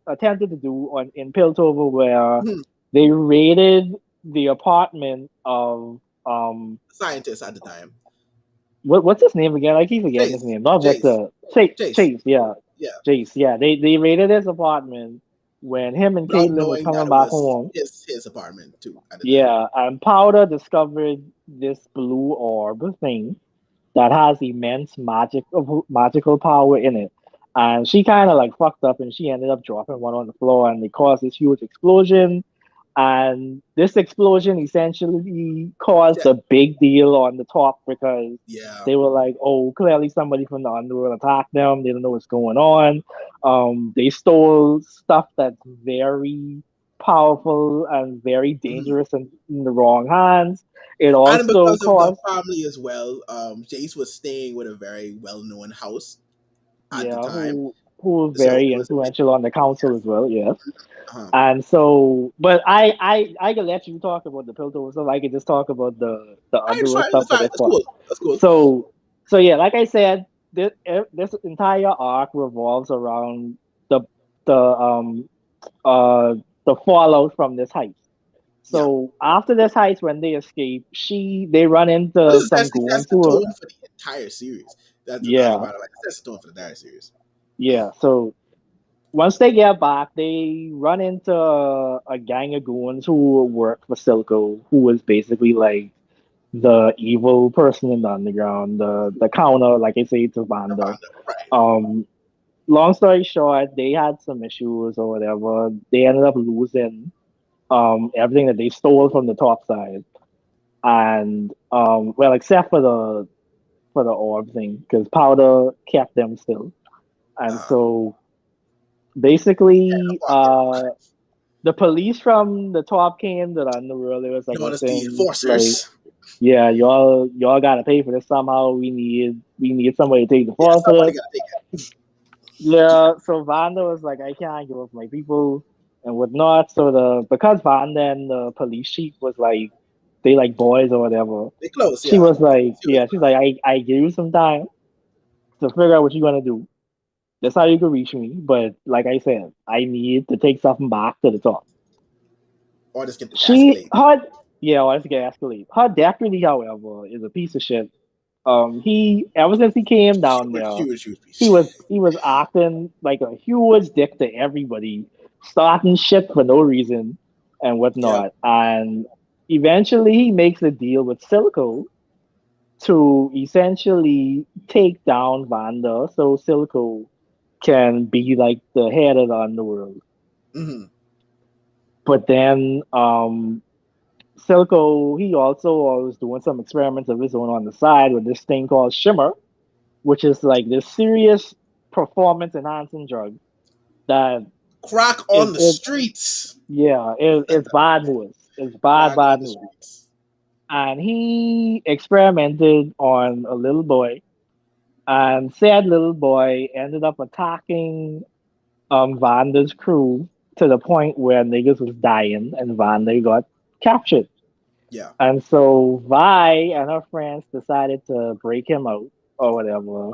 attempted to do on in Piltover, where there. they raided the apartment of Scientists at the time. what's his name again? I keep forgetting his Jace. name. Not Jace. Victor. Chase. Jace. Chase. Yeah. Yeah. Chase. Yeah. They raided his apartment when him and Not Caitlin was knowing that coming it back was home. his apartment too at the time. Yeah, and Powder discovered this blue orb thing that has immense magical power in it. And she kind of like fucked up and she ended up dropping one on the floor and it caused this huge explosion. And this explosion essentially caused Yeah. a big deal on the top because Yeah. they were like, oh, clearly somebody from the underworld attacked them. They don't know what's going on. They stole stuff that's very powerful and very Mhm. dangerous in the wrong hands. It And also because of the caused family as well, Jace was staying with a very well known house at the yeah, time. who was So very it was a big influential on the yeah. council as well, yes. Uh-huh. And so, but I can let you talk about the Piltover stuff. I can just talk about the All right, it's underworld fine, stuff it's for fine, this that's part. cool. That's cool. So, so yeah, like I said, this entire arc revolves around the the uh the fallout from this heist. Yeah. So after this heist, when they escape, they run This into is some essentially goons sets the who are tone for the entire series. That's as a yeah, matter of fact, it sets the tone for the entire series. yeah. So once they get back, they run into a gang of goons who work for Silco, who was basically like the evil person in the underground, the counter, like I say, to The Vanda. Panda. Right. Um, long story short, they had some issues or whatever. They ended up losing everything that they stole from the top side, and well, except for the orb thing, because Powder kept them still, and Uh so yeah, basically, apartment. the police from the top came to the underworld. It was like, Known as the listen, like, enforcers. yeah, y'all gotta pay for this somehow. We need somebody to take the Yeah, fall for somebody this. gotta take it. Yeah, so Vanda was like, I can't give up my people and whatnot. So because Vanda and the police chief was like they like boys or whatever. They close, She yeah. was like, She was yeah, she's like, I give you some time to figure out what you're gonna do. That's how you can reach me. But like I said, I need to take something back to the top. or just get the She escalate. her yeah, well, let's get escalate. Her deputy, however, is a piece of shit. He ever since he came down there, Huge he piece. was he was acting like a huge dick to everybody, starting shit for no reason and Yeah. whatnot. And eventually he makes a deal with Silco to essentially take down Vanda so Silco can be like the head of the underworld. Hmm. But then Silco, he also was doing some experiments of his own on the side with this thing called Shimmer, which is like this serious performance enhancing drug that Crack on the it streets. yeah, it's bad news. It's Crack on bad the news. streets. And he experimented on a little boy, and said little boy ended up attacking Vanda's crew to the point where niggas was dying and Vanda got captured. Yeah. And so Vi and her friends decided to break him out or whatever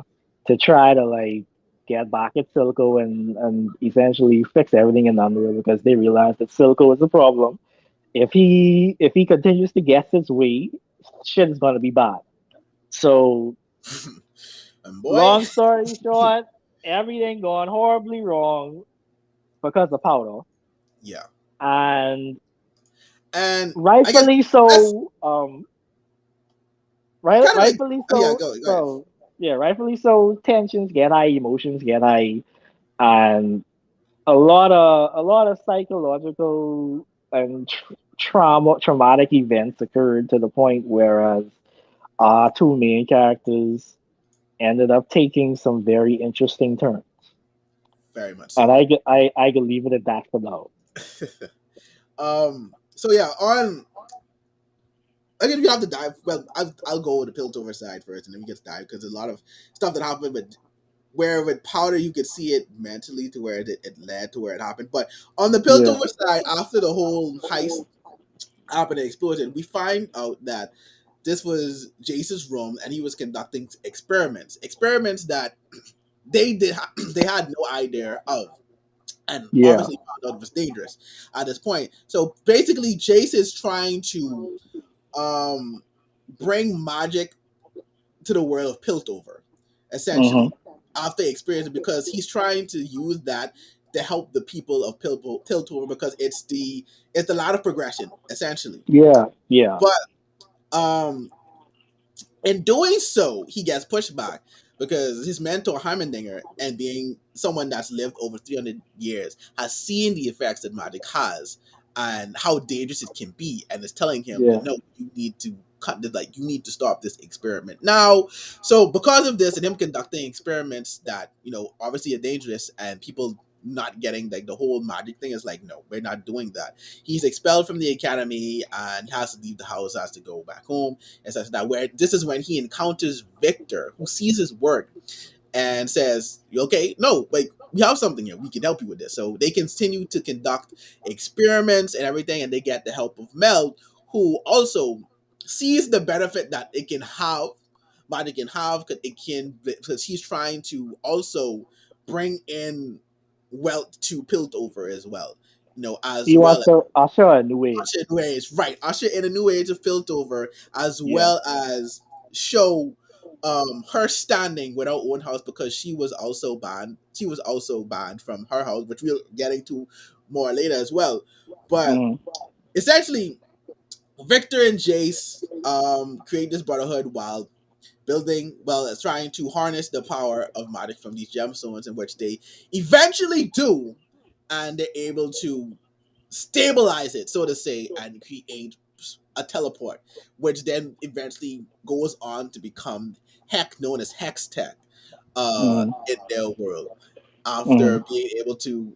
to try to like get back at Silco and essentially fix everything in Underworld because they realized that Silco is a problem. If he continues to guess his way, shit is gonna be bad. So And boy, long story short, everything going horribly wrong because of Powder. yeah. And And I guess rightfully let's so, kind of like, rightfully oh yeah, so, go ahead. yeah, rightfully so, tensions get high, emotions get high, and a lot of psychological and traumatic events occurred to the point whereas our two main characters ended up taking some very interesting turns. Very much And so. I can leave it at that for now. So yeah, on I guess we have to dive. Well, I'll go with the Piltover side first, and then we get to dive because there's a lot of stuff that happened. But where with Powder, you could see it mentally to where it led to where it happened. But on the Yeah. Piltover side, after the whole heist happened and explosion, we find out that this was Jace's room, and he was conducting experiments that they did they had no idea of, and Yeah. obviously found out it was dangerous at this point. So basically, Jace is trying to um bring magic to the world of Piltover, Hmm. essentially, after experiencing, because he's trying to use that to help the people of Piltover because it's the ladder progression, essentially. Yeah. Yeah. But um in doing so, he gets pushed back because his mentor Heimendinger, and being someone that's lived over 300 years, has seen the effects that magic has and how dangerous it can be, and is telling him Yeah. that no, you need to cut this, like you need to stop this experiment now. So because of this and him conducting experiments that obviously are dangerous, and people not getting like the whole magic thing, is like, no, we're not doing that. He's expelled from the academy and has to leave the house, has to go back home and such that. Where this is when he encounters Victor, who sees his work and says, okay, no, like we have something here. We can help you with this. So they continue to conduct experiments and everything, and they get the help of Mel, who also sees the benefit that it can have, magic can have, because he's trying to also bring in wealth to Piltover as well. As He well wants as to usher a new age. usher in new age, right? Usher in a new age of Piltover, as Yeah. well as show her standing with her own house, because she was also banned. She was also banned from her house, which we'll get into more later as well. But Hmm. essentially, Victor and Jace create this brotherhood while trying to harness the power of magic from these gemstones, in which they eventually do, and they're able to stabilize it, so to say, and create a teleport, which then eventually goes on to become known as Hex Tech Hmm. in their world, Hmm. after being able to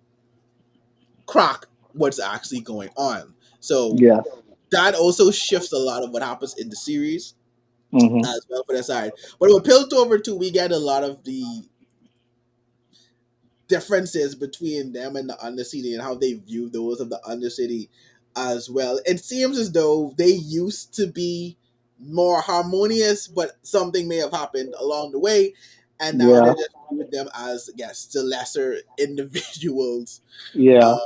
crack what's actually going on. So Yes. that also shifts a lot of what happens in the series Hmm. as well for that side. But with Piltover 2, we get a lot of the differences between them and the Undercity, and how they view those of the Undercity as well. It seems as though they used to be more harmonious, but something may have happened along the way, and now Yeah. they're just viewing them as, yes, the lesser individuals Yeah. uh,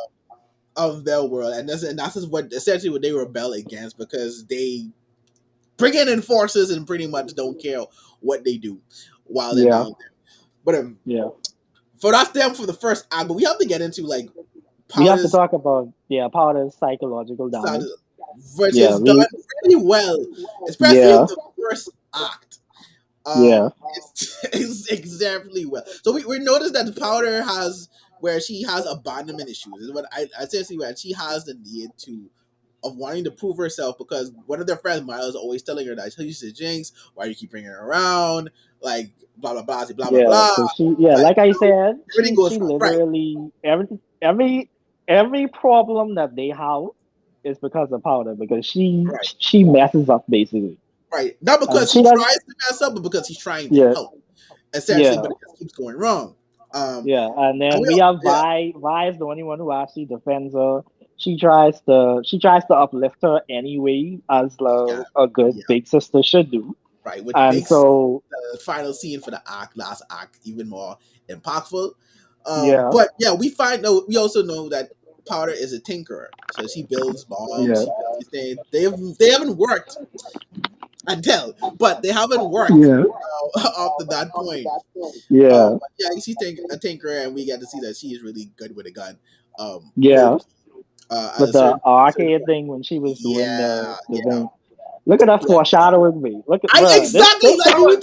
of their world, and that's just what essentially what they rebel against, because they bring in enforcers and pretty much don't care what they do while they're Yeah. down there. But Yeah. for that's them for the first act, but we have to get into like We have to Powder's talk about Powder's psychological side, damage. which Yeah. is done We. really well, especially in Yeah. the first act. Yeah. It's exactly well. So we noticed that Powder has, where she has abandonment issues, is what I essentially, where she has the need to of wanting to prove herself because one of their friends, Miles, is always telling her that she's a jinx. Why do you keep bringing her around? Like blah blah blah blah blah Yeah, blah. because yeah, Like like I said, everything goes she wrong. Right, literally every problem that they have is because of powder because right, she messes up basically. right. Not And because she she does. tries to mess up, but because she's trying to Yeah, help. Essentially, yeah, but it just keeps going wrong. yeah. And And then we we all, have yeah, Vi. Vi is the only one who actually defends her. She tries to uplift her anyway, as yeah, a good yeah. big sister should do. Right, which And makes so the final scene for the last act, even more impactful. yeah, But yeah, we also know that Powder is a tinkerer, so she builds bombs, yeah, she builds these things. They haven't worked until, but they haven't worked yeah, up to that point. yeah, But yeah, you see a tinkerer, and we get to see that she is really good with a gun. yeah. Low key, at But a the certain arcade point. thing when she was doing Yeah, the yeah, thing. Look at that yeah. foreshadowing me. Look at I bruh. exactly This like you sounds were